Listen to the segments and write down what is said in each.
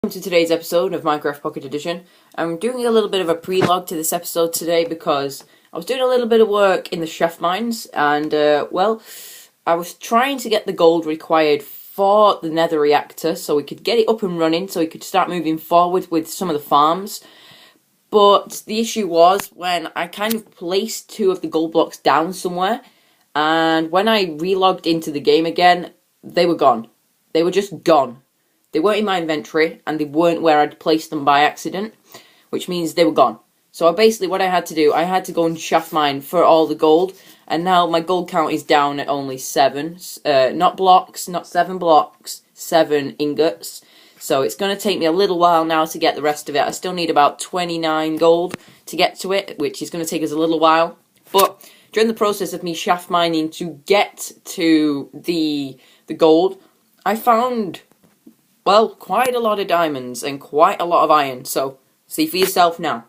Welcome to today's episode of Minecraft Pocket Edition. I'm doing a little bit of a pre-log to this episode today because I was doing a little bit of work in the chef mines and, I was trying to get the gold required for the nether reactor so we could get it up and running so we could start moving forward with some of the farms. But the issue was when I kind of placed two of the gold blocks down somewhere, and when I relogged into the game again, they were gone. They were just gone. They weren't in my inventory, and they weren't where I'd placed them by accident, which means they were gone. So basically what I had to do, I had to go and shaft mine for all the gold, and now my gold count is down at only 7. Not blocks, not 7 blocks, 7 ingots. So it's going to take me a little while now to get the rest of it. I still need about 29 gold to get to it, which is going to take us a little while. But during the process of me shaft mining to get to the gold, I found, well, quite a lot of diamonds and quite a lot of iron, so see for yourself now.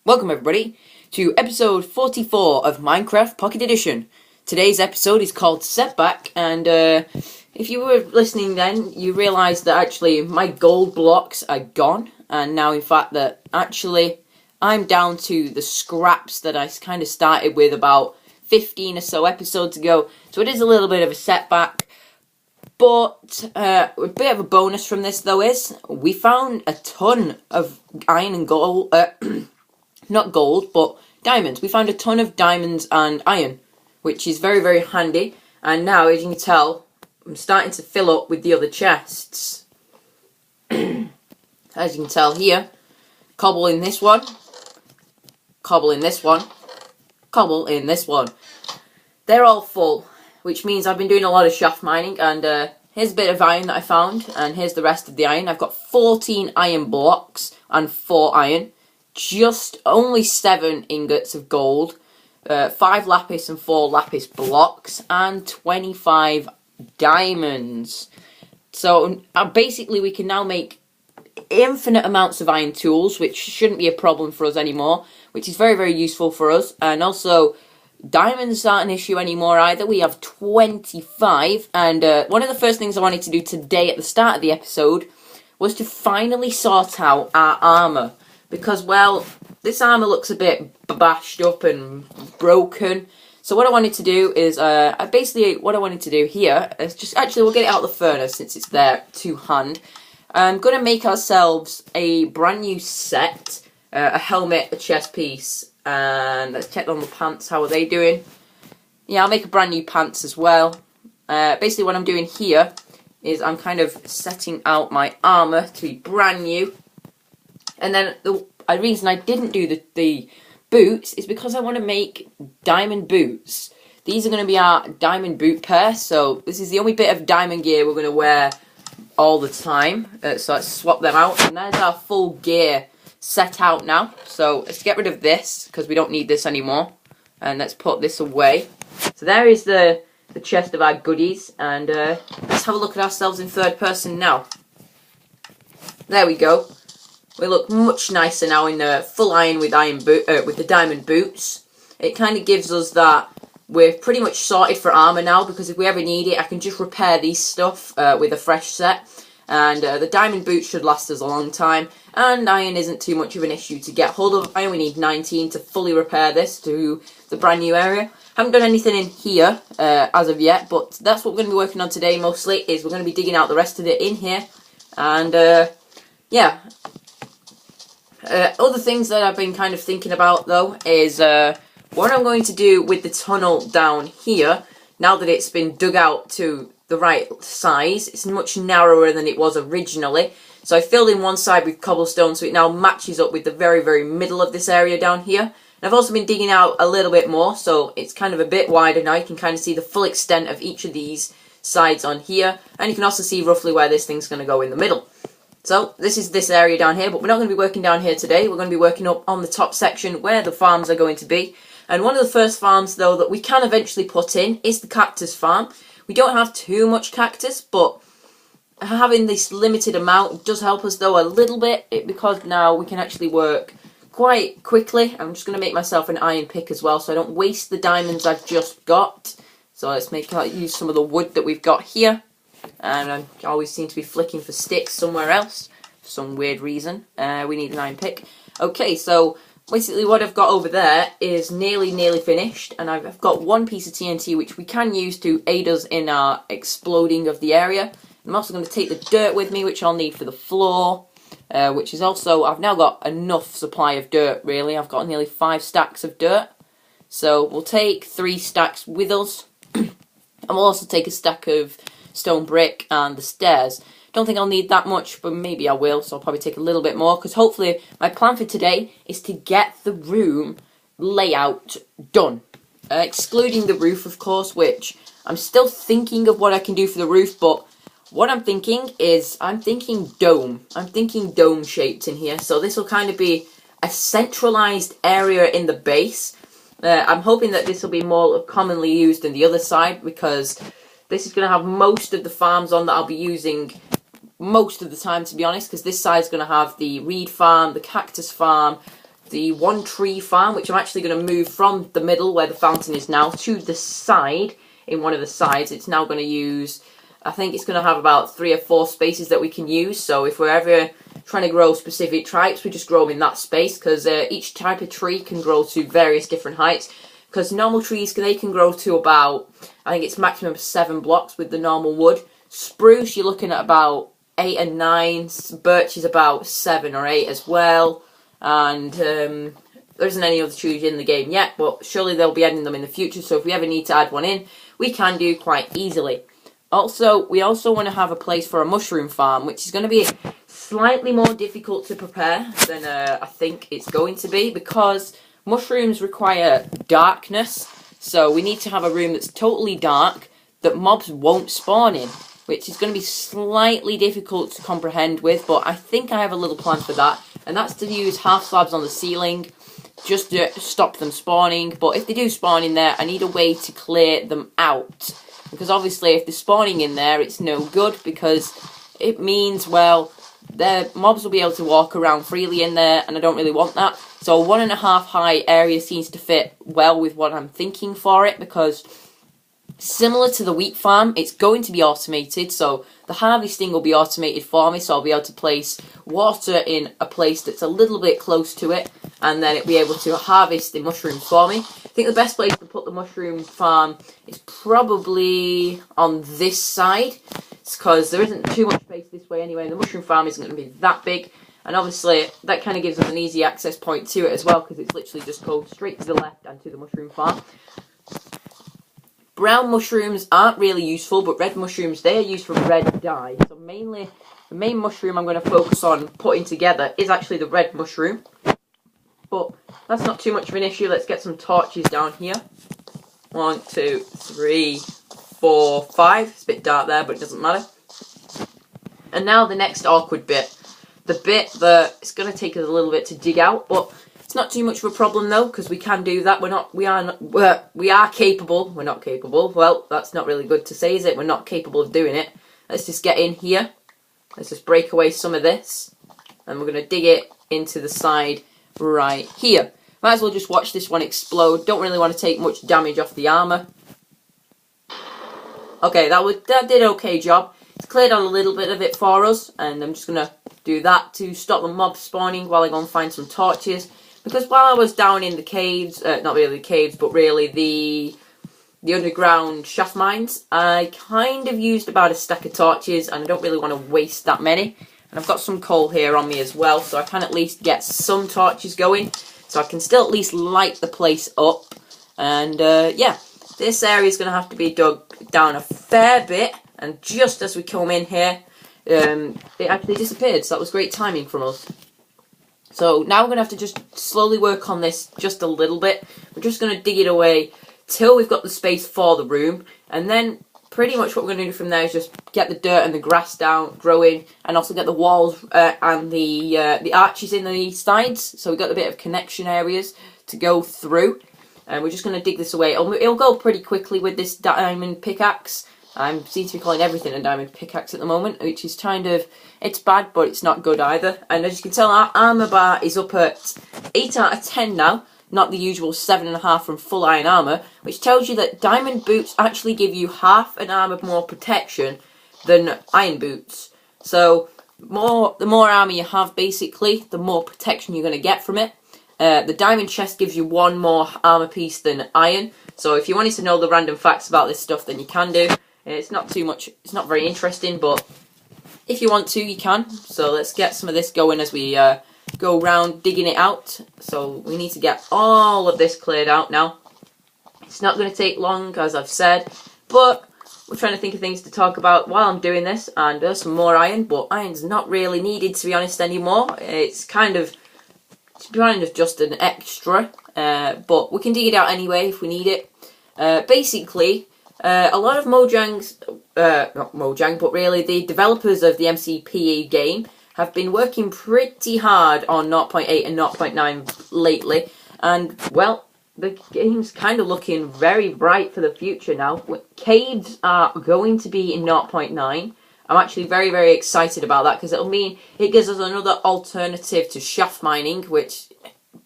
Welcome everybody to episode 44 of Minecraft Pocket Edition. Today's episode is called Setback, and if you were listening then, you realised that actually my gold blocks are gone, and now in fact that actually I'm down to the scraps that I kind of started with about 15 or so episodes ago, so it is a little bit of a setback. But a bit of a bonus from this, though, is we found a ton of iron and gold, not gold, but diamonds. We found a ton of diamonds and iron, which is very, very handy. And now, as you can tell, I'm starting to fill up with the other chests. As you can tell here, cobble in this one, cobble in this one, cobble in this one. They're all full, which means I've been doing a lot of shaft mining, and here's a bit of iron that I found, and here's the rest of the iron. I've got 14 iron blocks and 4 iron, just only 7 ingots of gold, 5 lapis and 4 lapis blocks, and 25 diamonds. So basically we can now make infinite amounts of iron tools, which shouldn't be a problem for us anymore, which is very, very useful for us, and also diamonds aren't an issue anymore either. We have 25, and one of the first things I wanted to do today at the start of the episode was to finally sort out our armour, because, well, this armour looks a bit bashed up and broken. So what I wanted to do is, what I wanted to do here is just, actually we'll get it out of the furnace since it's there to hand. I'm going to make ourselves a brand new set, a helmet, a chest piece, and let's check on the pants. How are they doing? Yeah, I'll make a brand new pants as well. Basically what I'm doing here is I'm kind of setting out my armour to be brand new. And then the reason I didn't do the boots is because I want to make diamond boots. These are going to be our diamond boot pair. So this is the only bit of diamond gear we're going to wear all the time. So let's swap them out. And there's our full gear set out now. So let's get rid of this because we don't need this anymore, and let's put this away. So there is the chest of our goodies, and let's have a look at ourselves in third person now. There we go. We look much nicer now in full iron with with the diamond boots. It kind of gives us that we're pretty much sorted for armor now, because if we ever need it I can just repair these stuff with a fresh set. And the diamond boots should last us a long time, and iron isn't too much of an issue to get hold of. I only need 19 to fully repair this to the brand new area. Haven't done anything in here as of yet, but that's what we're going to be working on today mostly, is we're going to be digging out the rest of it in here. And yeah. Other things that I've been kind of thinking about though is what I'm going to do with the tunnel down here, now that it's been dug out to the right size. It's much narrower than it was originally, so I filled in one side with cobblestone so it now matches up with the very, very middle of this area down here. And I've also been digging out a little bit more, so it's kind of a bit wider now. You can kind of see the full extent of each of these sides on here, and you can also see roughly where this thing's going to go in the middle. So this is this area down here, but we're not going to be working down here today. We're going to be working up on the top section where the farms are going to be. And one of the first farms though that we can eventually put in is the cactus farm. We don't have too much cactus, but having this limited amount does help us though a little bit, because now we can actually work quite quickly. I'm just going to make myself an iron pick as well so I don't waste the diamonds I've just got. So let's use some of the wood that we've got here. and I always seem to be flicking for sticks somewhere else for some weird reason. We need an iron pick. Okay, so basically what I've got over there is nearly finished, and I've got one piece of TNT which we can use to aid us in our exploding of the area. I'm also going to take the dirt with me, which I'll need for the floor, which is also, I've now got enough supply of dirt, really. I've got nearly 5 stacks of dirt, so we'll take 3 stacks with us, and we'll also take a stack of stone brick and the stairs. Don't think I'll need that much, but maybe I will, so I'll probably take a little bit more, because hopefully my plan for today is to get the room layout done. Excluding the roof, of course, which I'm still thinking of what I can do for the roof, but what I'm thinking is, I'm thinking dome. I'm thinking dome shaped in here, so this will kind of be a centralized area in the base. I'm hoping that this will be more commonly used than the other side, because this is going to have most of the farms on that I'll be using most of the time, to be honest, because this side is going to have the reed farm, the cactus farm, the one tree farm, which I'm actually going to move from the middle where the fountain is now to the side. In one of the sides, it's now going to use, I think it's going to have about 3 or 4 spaces that we can use. So if we're ever trying to grow specific types, we just grow them in that space, because each type of tree can grow to various different heights. Because normal trees, they can grow to about, I think it's maximum 7 blocks with the normal wood. Spruce, you're looking at about 8 and 9. Birch is about 7 or 8 as well. And there isn't any other trees in the game yet, but surely they'll be adding them in the future. So if we ever need to add one in, we can do quite easily. Also, we also want to have a place for a mushroom farm, which is going to be slightly more difficult to prepare than I think it's going to be, because mushrooms require darkness. So we need to have a room that's totally dark that mobs won't spawn in, which is going to be slightly difficult to comprehend with, but I think I have a little plan for that, and that's to use half slabs on the ceiling just to stop them spawning. But if they do spawn in there, I need a way to clear them out, because obviously if they're spawning in there, it's no good, because it means, well, their mobs will be able to walk around freely in there, and I don't really want that. So a 1.5 high area seems to fit well with what I'm thinking for it, because similar to the wheat farm, it's going to be automated, so the harvesting will be automated for me, so I'll be able to place water in a place that's a little bit close to it, and then it'll be able to harvest the mushrooms for me. I think the best place to put the mushroom farm is probably on this side, because there isn't too much space this way anyway, and the mushroom farm isn't going to be that big, and obviously that kind of gives us an easy access point to it as well, because it's literally just go straight to the left and to the mushroom farm. Brown mushrooms aren't really useful, but red mushrooms, they are used for red dye. So mainly, the main mushroom I'm going to focus on putting together is actually the red mushroom. But that's not too much of an issue. Let's get some torches down here. 1, 2, 3, 4, 5. It's a bit dark there, but it doesn't matter. And now the next awkward bit. The bit that it's going to take us a little bit to dig out, but it's not too much of a problem though, because we can do that. We are capable. We're not capable. Well, that's not really good to say, is it? We're not capable of doing it. Let's just get in here. Let's just break away some of this, and we're going to dig it into the side right here. Might as well just watch this one explode. Don't really want to take much damage off the armor. Okay, that did an okay job. It's cleared on a little bit of it for us, and I'm just going to do that to stop the mob spawning while I go and find some torches. Because while I was down in the caves, not really the caves, but really the underground shaft mines, I kind of used about a stack of torches, and I don't really want to waste that many. And I've got some coal here on me as well, so I can at least get some torches going, so I can still at least light the place up. And yeah, this area is going to have to be dug down a fair bit, and just as we come in here, it actually disappeared, so that was great timing from us. So now we're going to have to just slowly work on this just a little bit. We're just going to dig it away till we've got the space for the room, and then pretty much what we're going to do from there is just get the dirt and the grass down, growing, and also get the walls and the arches in the sides, so we've got a bit of connection areas to go through. And we're just going to dig this away. It'll go pretty quickly with this diamond pickaxe. I seem to be calling everything a diamond pickaxe at the moment, which is kind of, it's bad, but it's not good either. And as you can tell, our armor bar is up at 8 out of 10 now, not the usual 7.5 from full iron armor, which tells you that diamond boots actually give you half an armor more protection than iron boots. So the more armor you have, basically, the more protection you're going to get from it. The diamond chest gives you one more armor piece than iron. So if you wanted to know the random facts about this stuff, then you can do. It's not too much, it's not very interesting, but if you want to, you can. So let's get some of this going as we go around digging it out. So we need to get all of this cleared out now. It's not going to take long, as I've said, but we're trying to think of things to talk about while I'm doing this. And there's some more iron, but iron's not really needed, to be honest, anymore. It's kind of just an extra, but we can dig it out anyway if we need it. Basically, a lot of Mojang's, not Mojang, but really the developers of the MCPE game have been working pretty hard on 0.8 and 0.9 lately, and, well, the game's kind of looking very bright for the future now. Caves are going to be in 0.9. I'm actually very, very excited about that, because it'll mean it gives us another alternative to shaft mining, which,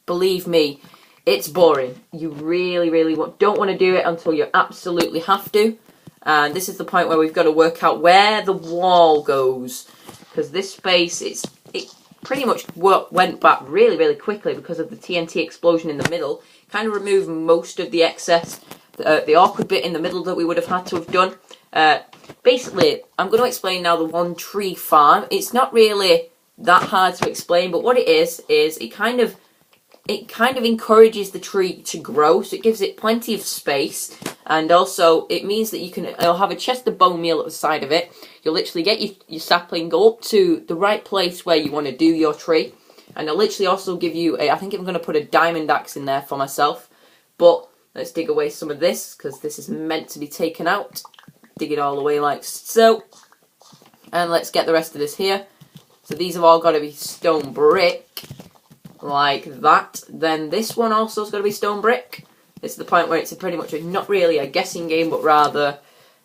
believe me, it's boring. You really, really don't want to do it until you absolutely have to. And this is the point where we've got to work out where the wall goes, because this space, it pretty much went back really, really quickly because of the TNT explosion in the middle. Kind of removed most of the excess, the awkward bit in the middle that we would have had to have done. Basically, I'm going to explain now the one tree farm. It's not really that hard to explain, but what it is it kind of encourages the tree to grow, so it gives it plenty of space, and also it means that it'll have a chest of bone meal at the side of it. You'll literally get your sapling, go up to the right place where you want to do your tree, and it'll literally also give you I think I'm going to put a diamond axe in there for myself, but let's dig away some of this, because this is meant to be taken out. Dig it all the way like so, and let's get the rest of this here. So these have all got to be stone brick, like that. Then this one also has got to be stone brick. This is the point where it's pretty much not really a guessing game, but rather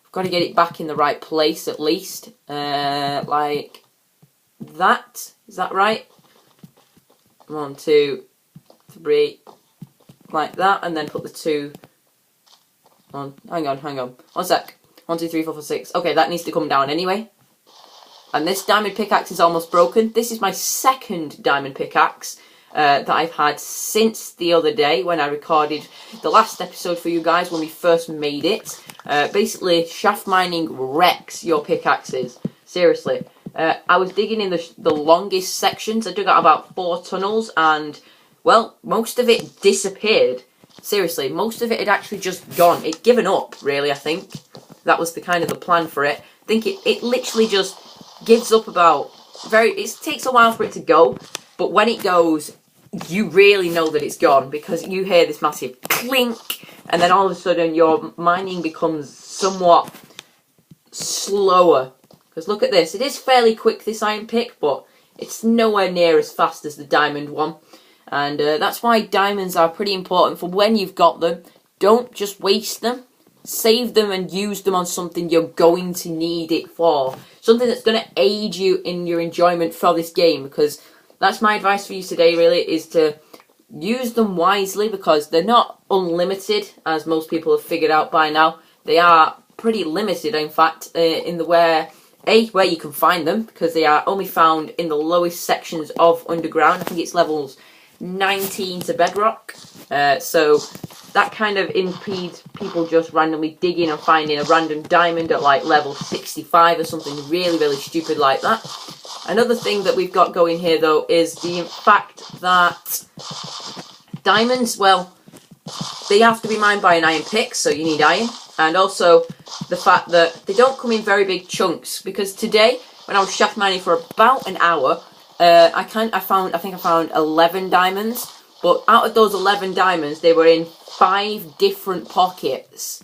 I've got to get it back in the right place at least, like that. Is that right? 1, 2, 3, like that, and then put the 2 on. Hang on, 1 sec. 1, 2, 3, 4, 5, 6. Okay, that needs to come down anyway. And this diamond pickaxe is almost broken. This is my second diamond pickaxe that I've had since the other day when I recorded the last episode for you guys when we first made it. Basically, shaft mining wrecks your pickaxes. Seriously. I was digging in the longest sections. I dug out about 4 tunnels and, well, most of it disappeared. Seriously, most of it had actually just gone. It'd given up, really, I think. That was the kind of the plan for it. I think it literally just gives up about it takes a while for it to go, but when it goes, you really know that it's gone, because you hear this massive clink, and then all of a sudden your mining becomes somewhat slower. Because look at this, it is fairly quick, this iron pick, but it's nowhere near as fast as the diamond one. And that's why diamonds are pretty important for when you've got them. Don't just waste them. Save them and use them on something you're going to need it for. Something that's going to aid you in your enjoyment for this game, because that's my advice for you today, really, is to use them wisely, because they're not unlimited, as most people have figured out by now. They are pretty limited, in fact, in the where you can find them, because they are only found in the lowest sections of underground. I think it's levels 19 to bedrock. So that kind of impedes people just randomly digging and finding a random diamond at like level 65 or something really, really stupid like that. Another thing that we've got going here, though, is the fact that diamonds, well, they have to be mined by an iron pick, so you need iron. And also the fact that they don't come in very big chunks, because today, when I was shaft mining for about an hour, I think I found 11 diamonds, but out of those 11 diamonds, they were in 5 different pockets,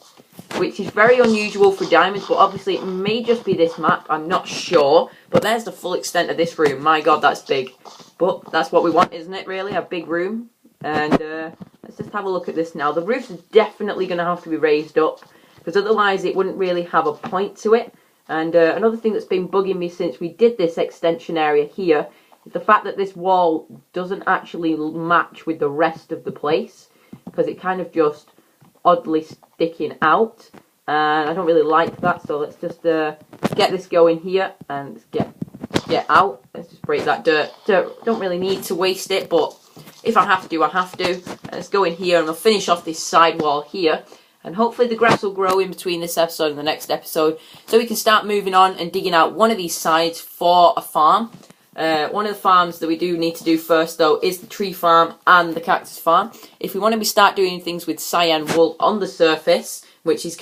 which is very unusual for diamonds, but obviously it may just be this map, I'm not sure, but there's the full extent of this room. My god, that's big, but that's what we want, isn't it, really, a big room? And let's just have a look at this now. The roof's definitely going to have to be raised up, because otherwise it wouldn't really have a point to it. And another thing that's been bugging me since we did this extension area here is the fact that this wall doesn't actually match with the rest of the place, because it kind of just oddly sticking out. and I don't really like that, so let's just get this going here, and get out. Let's just break that dirt. Don't really need to waste it, but if I have to, I have to. Let's go in here, and we'll finish off this side wall here, and hopefully the grass will grow in between this episode and the next episode, so we can start moving on and digging out one of these sides for a farm. One of the farms that we do need to do first, though, is the tree farm and the cactus farm. If we want to start doing things with cyan wool on the surface, which is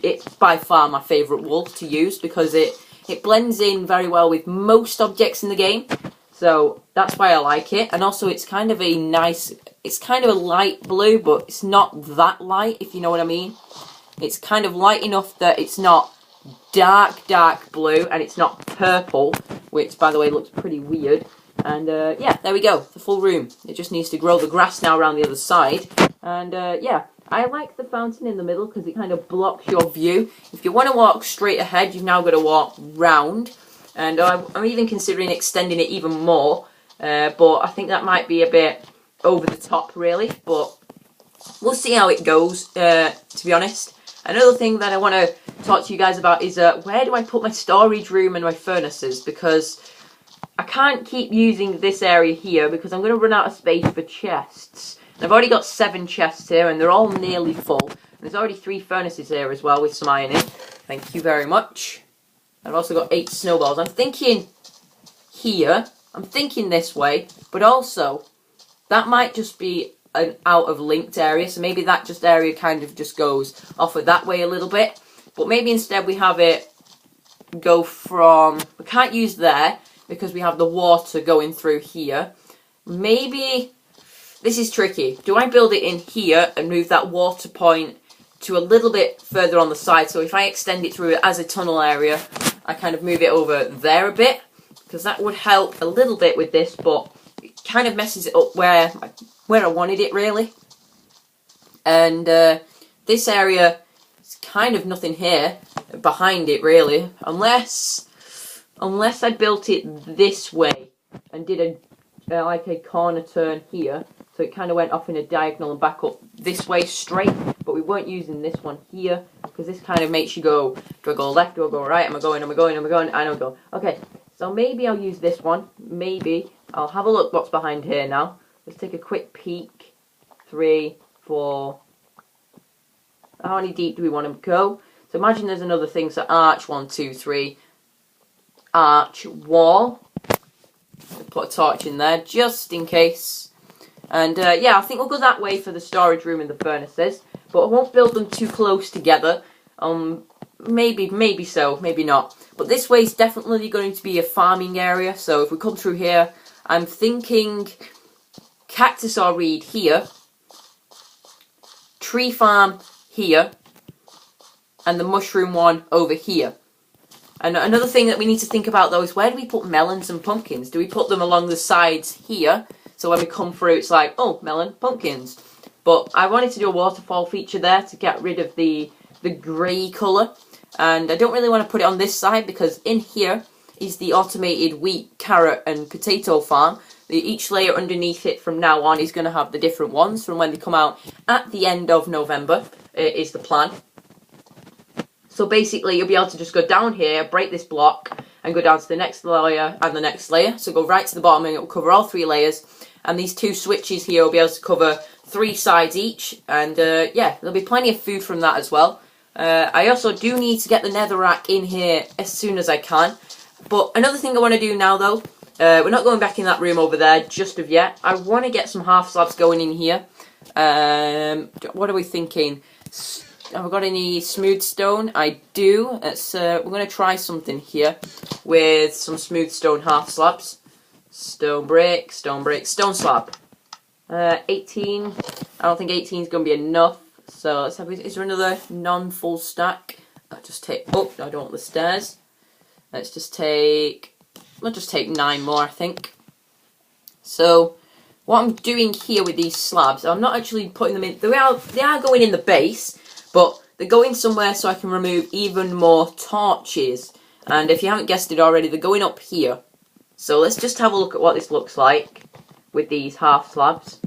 it's by far my favourite wool to use, because it blends in very well with most objects in the game. So that's why I like it. And also it's kind of a light blue, but it's not that light, if you know what I mean. It's kind of light enough that it's not dark blue, and it's not purple, which by the way looks pretty weird. And yeah, there we go, the full room. It just needs to grow the grass now around the other side. And yeah, I like the fountain in the middle because it kind of blocks your view. If you want to walk straight ahead, you've now got to walk round. And I'm even considering extending it even more, but I think that might be a bit over the top really, but we'll see how it goes, to be honest. Another thing that I want to talk to you guys about is where do I put my storage room and my furnaces, because I can't keep using this area here because I'm going to run out of space for chests. And I've already got 7 chests here, and they're all nearly full. And there's already 3 furnaces here as well with some iron in. Thank you very much. I've also got 8 snowballs. I'm thinking here, I'm thinking this way, but also that might just be an out of linked area, so maybe that just area kind of just goes off of that way a little bit, but maybe instead we have it go from, we can't use there because we have the water going through here. Maybe, this is tricky, do I build it in here and move that water point to a little bit further on the side, so if I extend it through as a tunnel area, I kind of move it over there a bit, because that would help a little bit with this, but it kind of messes it up where I wanted it really. And this area is kind of nothing here behind it really, unless I built it this way and did like a corner turn here, so it kind of went off in a diagonal and back up this way straight, but we weren't using this one here because this kind of makes you go, do I go left, do I go right, am I going, I don't go. Okay, so maybe I'll use this one, maybe. I'll have a look what's behind here now. Let's take a quick peek. 3, 4. How many deep do we want to go? So imagine there's another thing. So arch, 1, 2, 3. Arch, wall. Put a torch in there just in case. And yeah, I think we'll go that way for the storage room and the furnaces. But I won't build them too close together. Maybe so, maybe not. But this way is definitely going to be a farming area. So if we come through here, I'm thinking cactus or reed here, tree farm here, and the mushroom one over here. And another thing that we need to think about though is where do we put melons and pumpkins? Do we put them along the sides here, so when we come through it's like, oh, melon, pumpkins. But I wanted to do a waterfall feature there to get rid of the grey colour, and I don't really want to put it on this side because in here is the automated wheat, carrot and potato farm. Each layer underneath it from now on is going to have the different ones from when they come out at the end of November, is the plan. So basically you'll be able to just go down here, break this block, and go down to the next layer and the next layer. So go right to the bottom and it will cover all 3 layers. And these 2 switches here will be able to cover 3 sides each. And yeah, there'll be plenty of food from that as well. I also do need to get the netherrack in here as soon as I can. But another thing I want to do now though, we're not going back in that room over there just of yet. I want to get some half slabs going in here. What are we thinking? Have I got any smooth stone? I do. We're going to try something here with some smooth stone half slabs. Stone brick, stone brick, stone slab. 18. I don't think 18 is going to be enough. So let's have. Is there another non-full stack? I'll just take. Oh, I don't want the stairs. Let's just take. We'll just take 9 more, I think. So what I'm doing here with these slabs, I'm not actually putting them in. They are going in the base, but they're going somewhere so I can remove even more torches. And if you haven't guessed it already, they're going up here. So let's just have a look at what this looks like with these half slabs.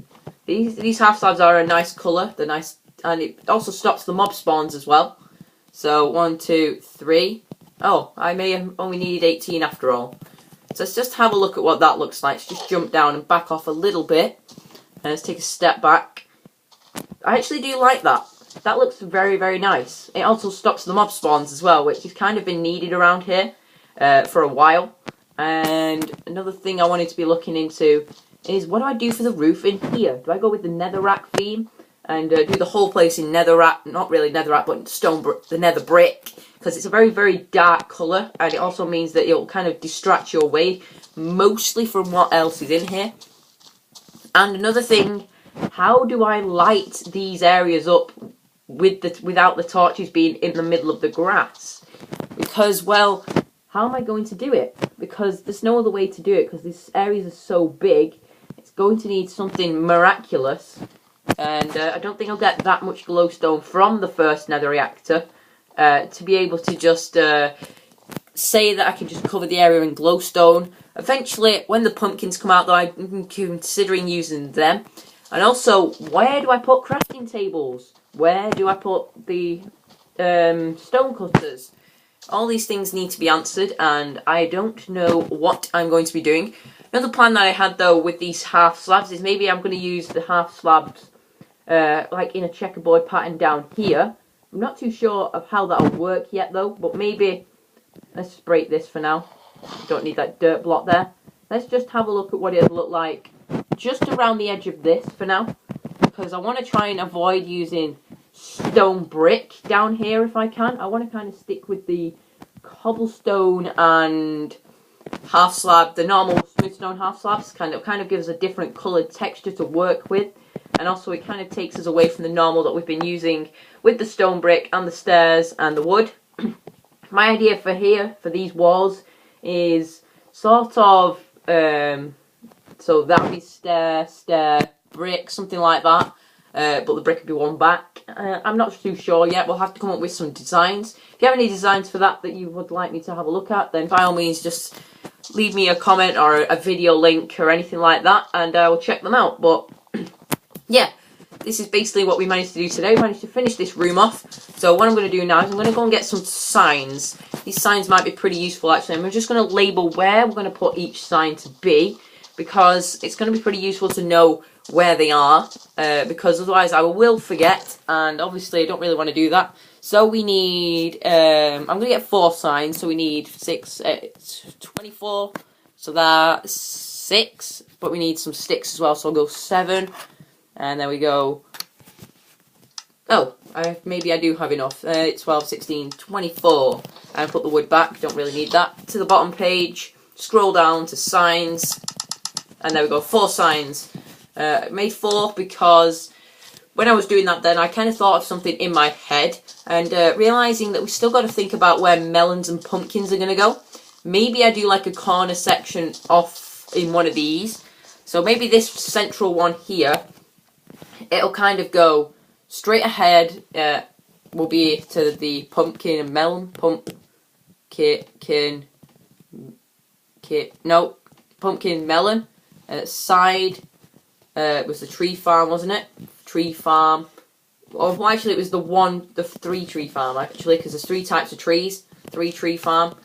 These half slabs are a nice colour. They're nice, and it also stops the mob spawns as well. So 1, 2, 3. Oh, I may have only needed 18 after all. So let's just have a look at what that looks like. Let's just jump down and back off a little bit. And let's take a step back. I actually do like that. That looks very, very nice. It also stops the mob spawns as well, which has kind of been needed around here for a while. And another thing I wanted to be looking into is, what do I do for the roof in here? Do I go with the netherrack theme and do the whole place in netherrack? Not really netherrack, but the nether brick, because it's a very, very dark colour, and it also means that it'll kind of distract you away mostly from what else is in here. And another thing, how do I light these areas up without the torches being in the middle of the grass? Because, well, how am I going to do it? Because there's no other way to do it, because these areas are so big. It's going to need something miraculous, and I don't think I'll get that much glowstone from the first nether reactor to be able to just say that I can just cover the area in glowstone. Eventually, when the pumpkins come out, though, I'm considering using them. And also, where do I put crafting tables? Where do I put the stone cutters? All these things need to be answered, and I don't know what I'm going to be doing. Another plan that I had, though, with these half slabs is maybe I'm going to use the half slabs like in a checkerboard pattern down here. I'm not too sure of how that'll work yet, though, but maybe let's just break this for now. Don't need that dirt block there. Let's just have a look at what it'll look like just around the edge of this for now, because I want to try and avoid using stone brick down here if I can. I want to kind of stick with the cobblestone and half slab, the normal smooth stone half slabs. Kind of gives a different coloured texture to work with, and also it kind of takes us away from the normal that we've been using with the stone brick and the stairs and the wood. My idea for here, for these walls, is sort of so that would be stair, brick, something like that. But the brick would be one back. I'm not too sure yet. We'll have to come up with some designs. If you have any designs for that you would like me to have a look at, then by all means just leave me a comment or a video link or anything like that, and I will check them out. But yeah, this is basically what we managed to do today. We managed to finish this room off. So what I'm going to do now is I'm going to go and get some signs. These signs might be pretty useful, actually. I'm just going to label where we're going to put each sign to be, because it's going to be pretty useful to know where they are, because otherwise I will forget, and obviously I don't really want to do that. So we need, I'm going to get 4 signs, so we need 6, 24, so that's 6, but we need some sticks as well, so I'll go 7, and there we go. Oh, maybe I do have enough. 12, 16, 24. And put the wood back, don't really need that. To the bottom page, scroll down to signs, and there we go, 4 signs. I made 4 because when I was doing that then, I kind of thought of something in my head, and realising that we still got to think about where melons and pumpkins are going to go. Maybe I do like a corner section off in one of these. So maybe this central one here, it'll kind of go straight ahead, will be to the pumpkin and melon, pumpkin melon, side, it was the tree farm, wasn't it? Tree farm. Oh, well, actually, it was the 3 tree farm, actually, because there's 3 types of trees. 3 tree farm.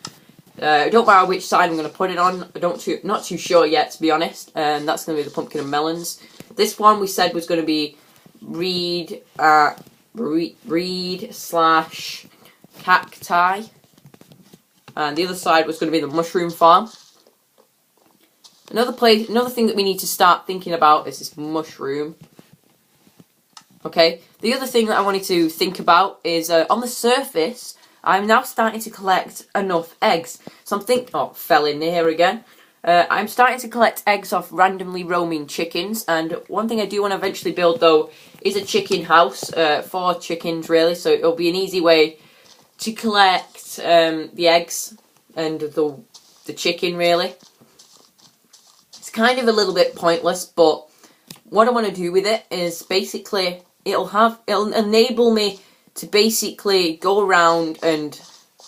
It don't matter which side I'm going to put it on. Not too sure yet, to be honest. That's going to be the pumpkin and melons. This one we said was going to be reed slash cacti. And the other side was going to be the mushroom farm. Another thing that we need to start thinking about is this mushroom. Okay, the other thing that I wanted to think about is on the surface, I'm now starting to collect enough eggs. So I'm thinking, oh, fell in here again. I'm starting to collect eggs off randomly roaming chickens, and one thing I do want to eventually build, though, is a chicken house for chickens, really, so it'll be an easy way to collect the eggs and the chicken, really. It's kind of a little bit pointless, but what I want to do with it is basically it'll enable me to basically go around and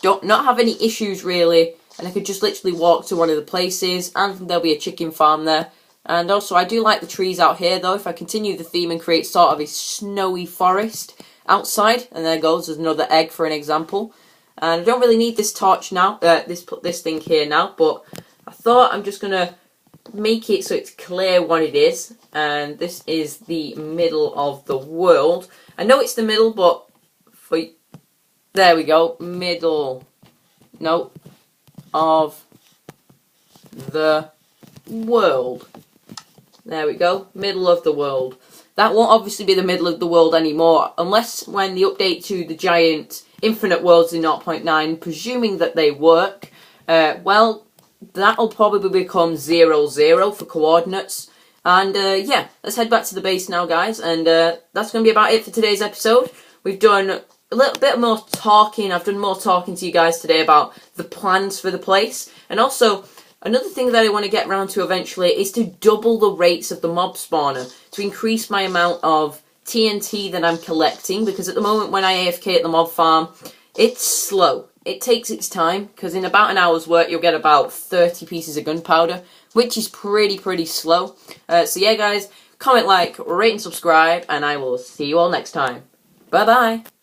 not have any issues, really, and I could just literally walk to one of the places and there'll be a chicken farm there. And also I do like the trees out here, though. If I continue the theme and create sort of a snowy forest, outside, and there goes, there's another egg for an example. And I don't really need this torch now, this thing here now, but I thought I'm just going to make it so it's clear what it is. And this is the middle of the world. I know it's the middle, but there we go, middle, no, of the world. There we go, middle of the world. That won't obviously be the middle of the world anymore, unless when the update to the giant infinite worlds in 0.9, presuming that they work, well, that'll probably become 0, 0 for coordinates. And yeah, let's head back to the base now, guys, and that's going to be about it for today's episode. We've done a little bit more talking. I've done more talking to you guys today about the plans for the place, and also another thing that I want to get around to eventually is to double the rates of the mob spawner to increase my amount of TNT that I'm collecting, because at the moment when I AFK at the mob farm, it's slow. It takes its time, because in about an hour's work you'll get about 30 pieces of gunpowder, which is pretty slow. So yeah guys, comment, like, rate and subscribe, and I will see you all next time. Bye bye!